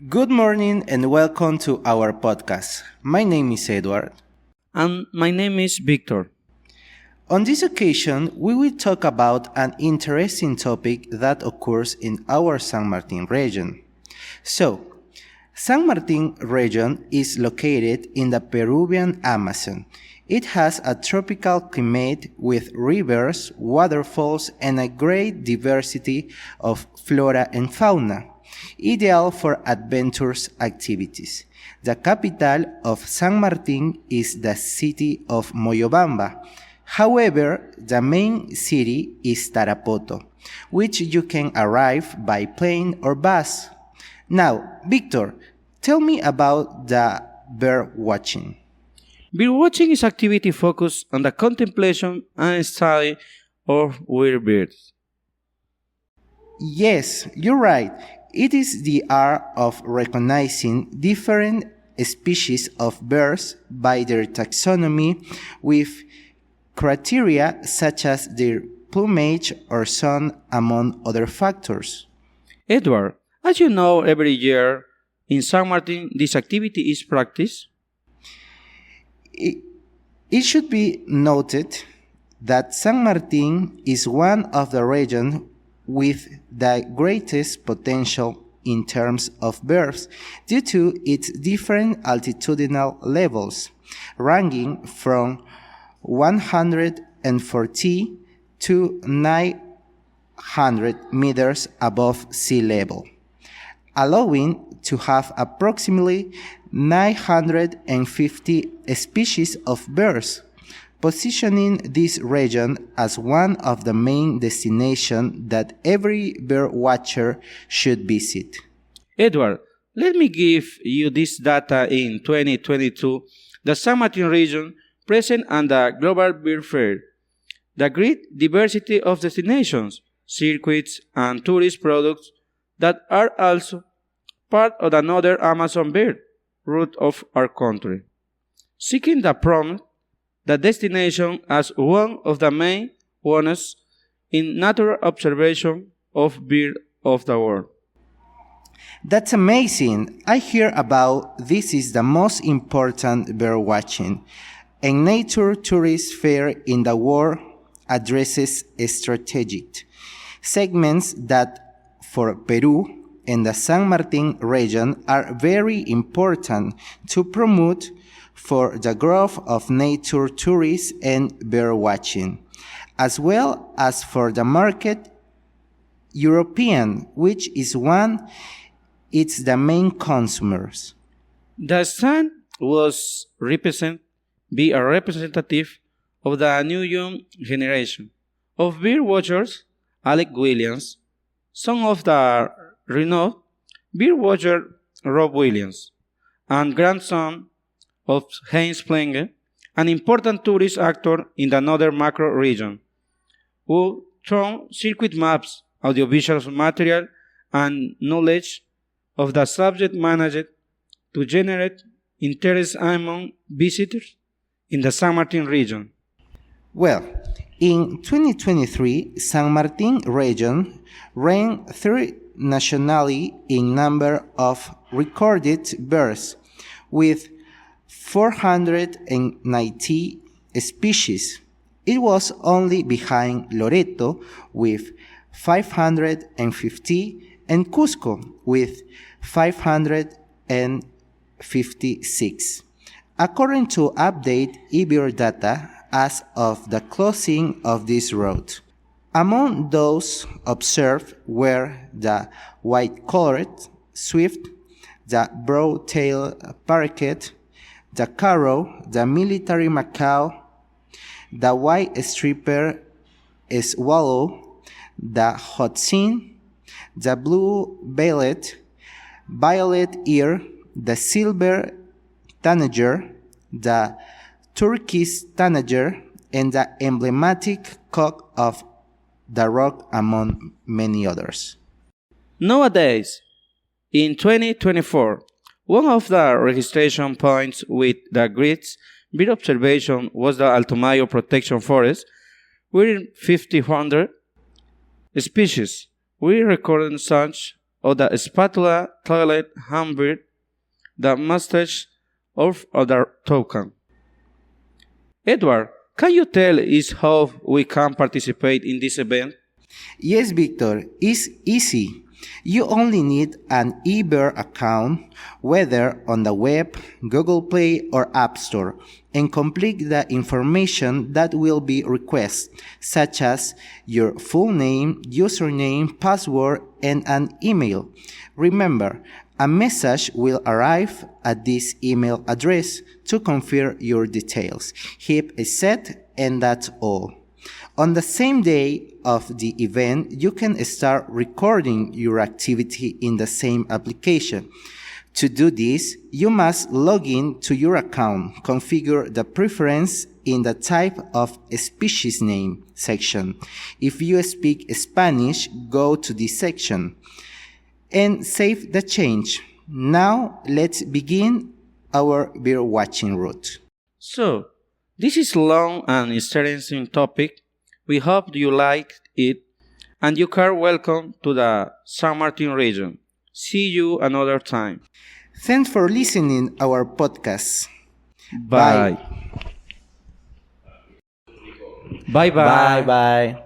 Good morning and welcome to our podcast. My name is Edward. And my name is Victor. On this occasion, we will talk about an interesting topic that occurs in our San Martin region. San Martin region is located in the Peruvian Amazon. It has a tropical climate with rivers, waterfalls, and a great diversity of flora and fauna, ideal for adventurous activities. The capital of San Martin is the city of Moyobamba. However, the main city is Tarapoto, which you can arrive by plane or bus. Now, Victor, tell me about the bird watching. Bird watching is activity focused on the contemplation and study of weird birds. Yes, you're right. It is the art of recognizing different species of birds by their taxonomy with criteria such as their plumage or song, among other factors. Edward, as you know, every year in San Martin this activity is practiced. It should be noted that San Martin is one of the regions with the greatest potential in terms of birds due to its different altitudinal levels, ranging from 140 to 900 meters above sea level, allowing to have approximately 950 species of birds, positioning this region as one of the main destinations that every bird watcher should visit. Edward, let me give you this data in 2022, the San Martin region present at the Global Bird Fair. The great diversity of destinations, circuits, and tourist products that are also part of another Amazon bird route of our country. Seeking the promise, the destination as one of the main ones in natural observation of birds of the world. That's amazing. I hear about this is the most important bird watching. A nature tourist fair in the world addresses strategic segments that for Peru and the San Martin region are very important to promote for the growth of nature tourism and bird watching, as well as for the market European, which is one it's the main consumers. The stand was be a representative of the new young generation of bird watchers. Alec Williams, son of the renowned bird watcher Rob Williams, and grandson of Heinz Plenge, an important tourist actor in the northern macro region, who through circuit maps, audiovisual material, and knowledge of the subject managed to generate interest among visitors in the San Martin region. Well, in 2023, San Martin region ranked third nationally in number of recorded birds, with 490 species. It was only behind Loreto with 550 and Cusco with 556. According to update eBird data as of the closing of this route. Among those observed were the white-colored swift, the broad-tailed parakeet, the carrow, the military macaw, the white-striped swallow, the Whatching, the blue-bellied, violet-ear, the silver tanager, the turquoise tanager, and the emblematic cock of the rock, among many others. Nowadays, in 2024, one of the registration points with the greatest bird observation was the Alto Mayo Protection Forest, with 500 species. We recorded such of the spatula, toilet, handbread, the mustache, or other token. Edward, can you tell us how we can participate in this event? Yes, Victor, it's easy. You only need an eBear account, whether on the web, Google Play, or App Store, and complete the information that will be requested, such as your full name, username, password, and an email. Remember, a message will arrive at this email address to confirm your details. Hit accept, and that's all. On the same day of the event, you can start recording your activity in the same application. To do this, you must log in to your account, configure the preference in the type of species name section. If you speak Spanish, go to this section and save the change. Now let's begin our bird watching route. So, this is long and interesting topic. We hope you liked it and you are welcome to the San Martin region. See you another time. Thanks for listening our podcast. Bye. Bye bye. Bye.